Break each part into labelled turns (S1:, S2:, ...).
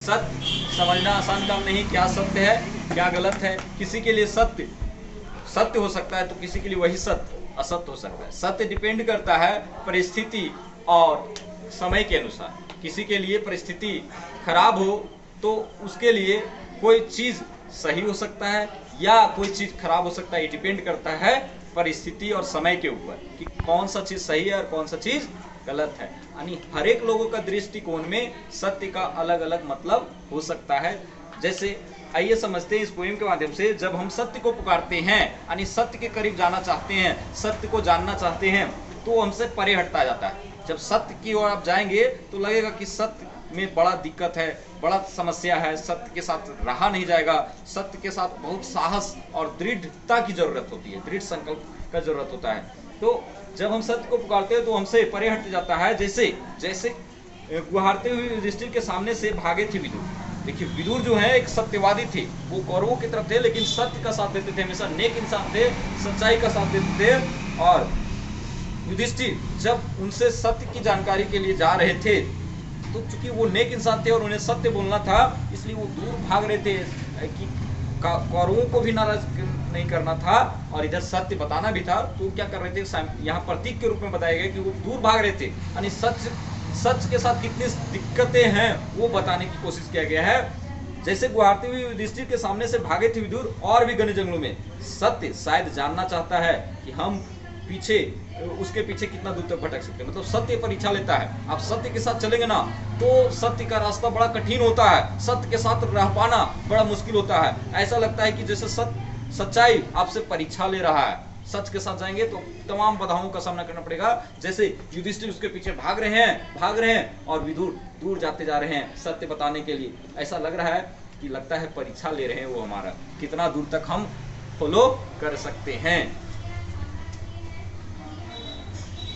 S1: सत्य समझना आसान काम नहीं, क्या सत्य है क्या गलत है। किसी के लिए सत्य सत्य हो सकता है तो किसी के लिए वही सत्य असत्य हो सकता है। सत्य डिपेंड करता है परिस्थिति और समय के अनुसार। किसी के लिए परिस्थिति खराब हो तो उसके लिए कोई चीज सही हो सकता है या कोई चीज खराब हो सकता है। ये डिपेंड करता है परिस्थिति और समय के ऊपर कि कौन सा चीज सही है और कौन सा चीज गलत है। यानी हर एक लोगों का दृष्टिकोण में सत्य का अलग अलग मतलब हो सकता है। जैसे आइए समझते हैं इस पोएम के माध्यम से, जब हम सत्य को पुकारते हैं यानी सत्य के करीब जाना चाहते हैं, सत्य को जानना चाहते हैं, तो हमसे परे हटता जाता है। जब सत्य की ओर आप जाएंगे तो लगेगा कि सत्य में बड़ा दिक्कत है, बड़ा समस्या है, सत्य के साथ रहा नहीं जाएगा, सत्य के साथ बहुत साहस और दृढ़ता की जरूरत होती है, दृढ़ संकल्प का जरूरत होता है। तो जब हम सत्य को पुकारते हैं तो हमसे परे हट जाता है। जैसे गुहारते हुए युधिष्ठिर के सामने से भागे थे विदुर। देखिए विदुर जो है एक सत्यवादी थे, वो कौरवों की तरफ थे लेकिन सत्य का साथ देते थे, हमेशा नेक इंसान थे, सच्चाई का साथ देते थे। और युधिष्ठिर जब उनसे सत्य की जानकारी के लिए जा रहे थे तो चूंकि वो नेक इंसान थे और उन्हें सत्य बोलना था, इसलिए वो दूर भाग रहे थे कि कौरवों को भी नाराज नहीं करना था और इधर सत्य बताना भी था। तो क्या कर रहे थे, यहाँ प्रतीक के रूप में बताया गया कि वो दूर भाग रहे थे, यानी सच के साथ कितनी दिक्कतें हैं वो बताने की कोशिश किया गया है। जैसे गुहारते हुए युधिष्ठिर के सामने से भागे थे विदुर और भी घने जंगलों में, सत्य शायद जानना चाहता है कि हम उसके पीछे कितना दूर तक भटक सकते हैं। मतलब सत्य परीक्षा लेता है। आप सत्य के साथ चलेंगे ना तो सत्य का रास्ता बड़ा कठिन होता है, सत्य के साथ रह पाना बड़ा मुश्किल होता है। ऐसा लगता है कि जैसे सच्चाई आपसे परीक्षा ले रहा है। सच के साथ जाएंगे तो तमाम बाधाओं का सामना करना पड़ेगा। जैसे युधिष्ठिर उसके पीछे भाग रहे हैं और विदुर दूर जाते जा रहे हैं सत्य बताने के लिए। ऐसा लग रहा है कि लगता है परीक्षा ले रहे हैं वो हमारा, कितना दूर तक हम फॉलो कर सकते हैं।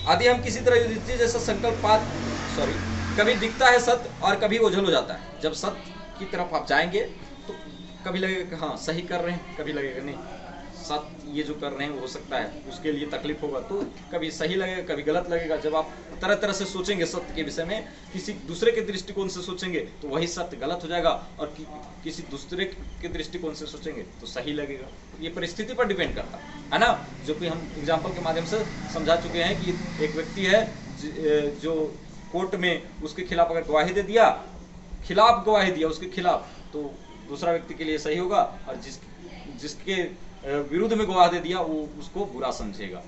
S1: यदि हम किसी तरह युधिष्ठिर जैसा संकल्प कभी दिखता है सत्य और कभी ओझल हो जाता है। जब सत्य की तरफ आप जाएंगे तो कभी लगेगा हाँ सही कर रहे हैं, कभी लगेगा नहीं सत्य ये जो कर रहे हैं वो हो सकता है उसके लिए तकलीफ होगा, तो कभी सही लगेगा कभी गलत लगेगा। जब आप तरह तरह से सोचेंगे सत्य के विषय में, किसी दूसरे के दृष्टिकोण से सोचेंगे तो वही सत्य गलत हो जाएगा और किसी दूसरे के दृष्टिकोण से सोचेंगे तो सही लगेगा। ये परिस्थिति पर डिपेंड करता है ना, जो कि हम एग्जाम्पल के माध्यम से समझा चुके हैं कि एक व्यक्ति है जो कोर्ट में उसके खिलाफ अगर गवाही दे दिया, गवाही दिया उसके खिलाफ, तो दूसरा व्यक्ति के लिए सही होगा और जिसके विरुद्ध में गवाह दे दिया वो उसको बुरा समझेगा।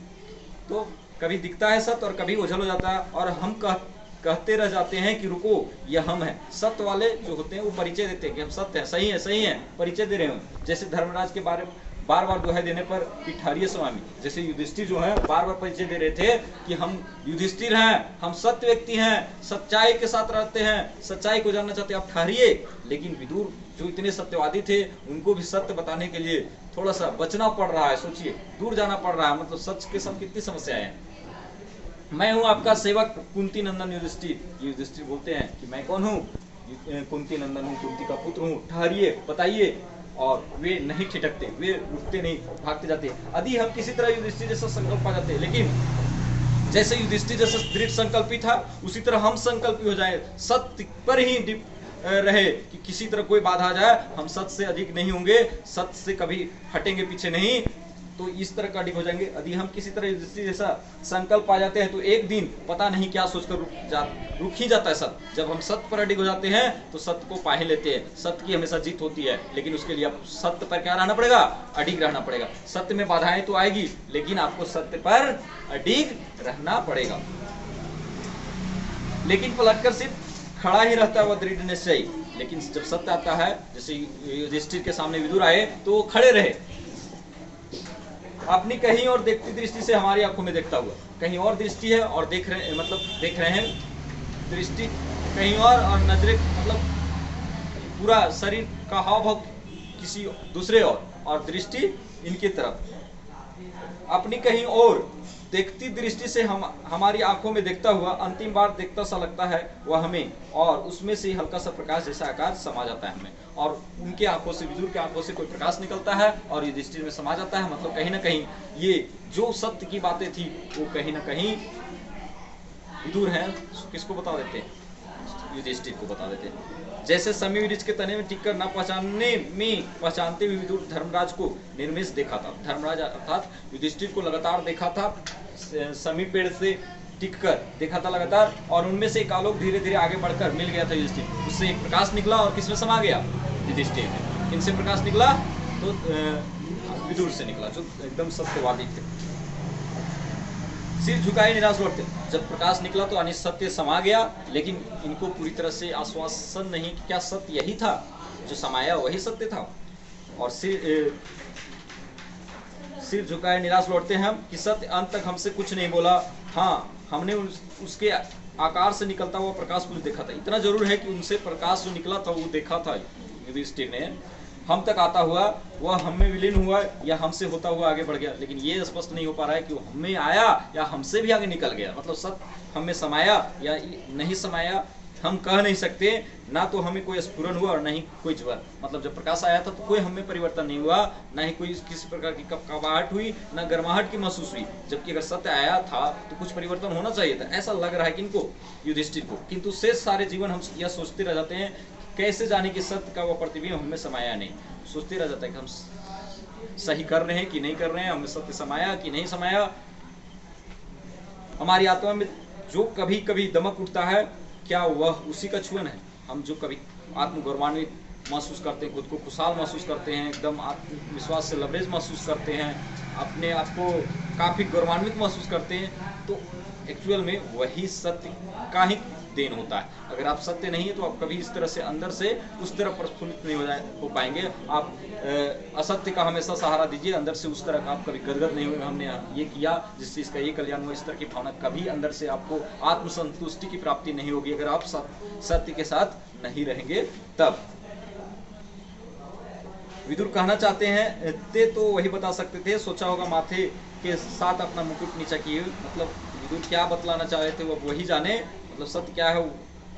S1: तो कभी दिखता है सत्य और कभी ओझल हो जाता है और हम कहते रह जाते हैं कि रुको ये हम हैं। सत्य वाले जो होते हैं वो परिचय देते हैं कि हम सत्य हैं, सही है, परिचय दे रहे हैं। जैसे धर्मराज के बारे में बार बार दुहाई देने पर पिठारिय स्वामी, जैसे युधिष्ठिर जो है बार बार परिचय दे रहे थे कि हम युधिष्ठिर हैं, हम सत्य व्यक्ति हैं, सच्चाई के साथ रहते हैं, सच्चाई को जानना चाहते हैं, आप ठहरिए। लेकिन विदुर जो इतने सत्यवादी थे उनको भी सत्य बताने के लिए थोड़ा सा बचना पड़ रहा है। सोचिए दूर जाना पड़ रहा है, मतलब सच के साथ कितनी समस्याएं हैं। मैं हूं आपका सेवक कुंती नंदन युधिष्ठिर। युधिष्ठिर बोलते हैं कि मैं कौन हूँ, कुंती नंदन हूँ, कुंती का पुत्र हूँ, ठहरिए बताइए। और वे नहीं ठिठकते, वे रुकते नहीं, भागते जाते। यदि हम किसी तरह युधिष्ठिर जैसा संकल्प पा जाते हैं, लेकिन जैसे युधिष्ठिर जैसा दृढ़ संकल्पी था उसी तरह हम संकल्पी हो जाए, सत्य पर ही रहे कि किसी तरह कोई बाधा आ जाए हम सत्य से अधिक नहीं होंगे, सत्य से कभी हटेंगे पीछे नहीं, तो इस तरह का अडिग हो जाएंगे। यदि हम किसी तरह युधिष्ठिर जैसा संकल्प आ जाते हैं तो एक दिन पता नहीं क्या सोचकर रुक ही जाता है सत्य। जब हम सत्य पर अडिग हो जाते हैं तो सत्य को पा ही लेते हैं। सत्य की हमेशा जीत होती है, लेकिन उसके लिए आप सत्य पर क्या रहना पड़ेगा, अडिग रहना पड़ेगा। सत्य में बाधाएं तो आएगी लेकिन आपको सत्य पर अडिग रहना पड़ेगा। लेकिन पलटकर सिर्फ खड़ा ही रहता है वह दृढ़ निश्चय। लेकिन जब सत्य आता है, जैसे युधिष्ठिर के सामने विदुर आए तो खड़े रहे, अपनी कहीं और देखती दृष्टि से हमारी आंखों में देखता हुआ। कहीं और दृष्टि है और देख रहे हैं, दृष्टि कहीं और नजरें मतलब पूरा शरीर का हाव भाव किसी दूसरे और दृष्टि इनकी तरफ। अपनी कहीं और देखती दृष्टि से हमारी आंखों में देखता हुआ अंतिम बार देखता सा लगता है वह हमें, और उसमें से हल्का सा प्रकाश जैसा आकार समा जाता है हमें, और उनके आंखों से, विदुर के आंखों से कोई प्रकाश निकलता है और युधिष्ठिर में समा जाता है। मतलब कहीं ना कहीं ये जो सत्य की बातें थी वो कहीं ना कहीं विदुर हैं किसको बता देते हैं, युधिष्ठिर को बता देते हैं। जैसे समी वृक्ष के तने में टिककर न पहचानते हुए विदुर धर्मराज को निर्मिष देखा था। धर्मराज अर्थात युधिष्ठिर को लगातार देखा था, समी पेड़ से टिककर देखा था लगातार, और उनमें से एक आलोक धीरे धीरे आगे बढ़कर मिल गया था युधिष्ठिर। उससे एक प्रकाश निकला और किसमें समा गया? युधिष्ठिर में। किनसे प्रकाश निकला? तो विदुर से निकला, जो एकदम सत्यवादी थे। सिर झुकाए निराश लौटते। जब प्रकाश निकला तो अनिसत्य समा गया, लेकिन इनको पूरी तरह से आश्वासन नहीं कि क्या सत्य यही था, जो समाया वही सत्य था। और सिर झुकाए निराश लौटते हैं हम कि सत्य अंत तक हमसे कुछ नहीं बोला। हाँ, हमने उसके आकार से निकलता हुआ प्रकाश को देखा था। इतना जरूर है कि उनसे प्रकाश जो निकला था वो देखा था युधिष्ठिर ने। हम तक आता हुआ वह हम में विलीन हुआ या हमसे होता हुआ आगे बढ़ गया, लेकिन ये स्पष्ट नहीं हो पा रहा है कि वो हम में आया या हमसे भी आगे निकल गया। मतलब सत्य हम में समाया या नहीं समाया हम कह नहीं सकते। ना तो हमें कोई स्फुरन हुआ और नहीं कोई ज्वर। मतलब जब प्रकाश आया था तो कोई हमें परिवर्तन नहीं हुआ, ना ही कोई किसी प्रकार की कपकपाहट हुई, ना गर्माहट की महसूस हुई। जबकि अगर सत्य आया था तो कुछ परिवर्तन होना चाहिए था, ऐसा लग रहा है किनको? युधिष्ठिर को। किंतु शेष सारे जीवन हम यह सोचते रह जाते हैं, कैसे जाने कि सत्य का वह प्रतिबिंब हमें समाया नहीं। सोचते रह जाता है कि हम सही कर रहे हैं कि नहीं कर रहे हैं, हमें सत्य समाया कि नहीं समाया। हमारी आत्मा में जो कभी कभी दमक उठता है, क्या वह उसी का छुअन है? हम जो कभी आत्मगौरवान्वित महसूस करते हैं, खुद को खुशहाल महसूस करते हैं, एकदम आत्मविश्वास से लबरेज महसूस करते हैं, अपने आप को काफी गौरवान्वित महसूस करते हैं, तो एक्चुअल में वही सत्य का ही देन होता है। अगर आप सत्य नहीं है तो आप कभी इस तरह से अंदर से उस तरह प्रफुल्लित नहीं हो पाएंगे। आप असत्य का हमेशा सहारा दीजिए, अंदर से उस तरह का आप कभी गदगद नहीं होंगे, हमने ये किया जिस चीज का ये कल्याण हुआ, इस तरह की भावना कभी अंदर से आपको आत्मसंतुष्टि की प्राप्ति नहीं होगी अगर आप सत्य के साथ नहीं रहेंगे तब। विदुर कहना चाहते हैं ते तो वही बता सकते थे, सोचा होगा माथे के साथ अपना मुकुट नीचा किए। मतलब विदुर क्या बतलाना चाह रहे थे वो वही जाने, मतलब सत्य क्या है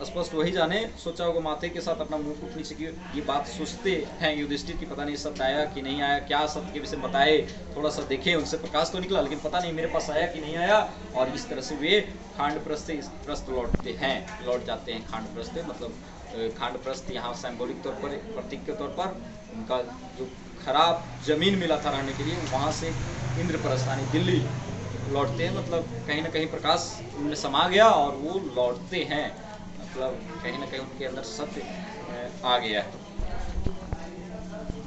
S1: स्पष्ट वही जाने। सोचा होगा माथे के साथ अपना मुकुट नीचे किए। ये बात सोचते हैं युधिष्ठिर की पता नहीं सत्य आया कि नहीं आया, क्या सत्य के विषय बताए, थोड़ा सा देखे, उनसे प्रकाश तो निकला लेकिन पता नहीं मेरे पास आया कि नहीं आया। और इस तरह से वे खांडप्रस्थ से प्रस्थ लौट जाते हैं। खांडप्रस्थ मतलब खांडप्रस्थ यहाँ सिंबॉलिक तौर पर, प्रतीक के तौर पर उनका जो खराब जमीन मिला था रहने के लिए, वहाँ से इंद्रप्रस्थ यानी दिल्ली लौटते हैं। मतलब कहीं ना कहीं प्रकाश उनमें समा गया और वो लौटते हैं, मतलब कहीं ना कहीं उनके अंदर सत्य आ गया है।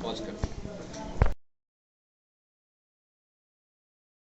S1: पॉज कर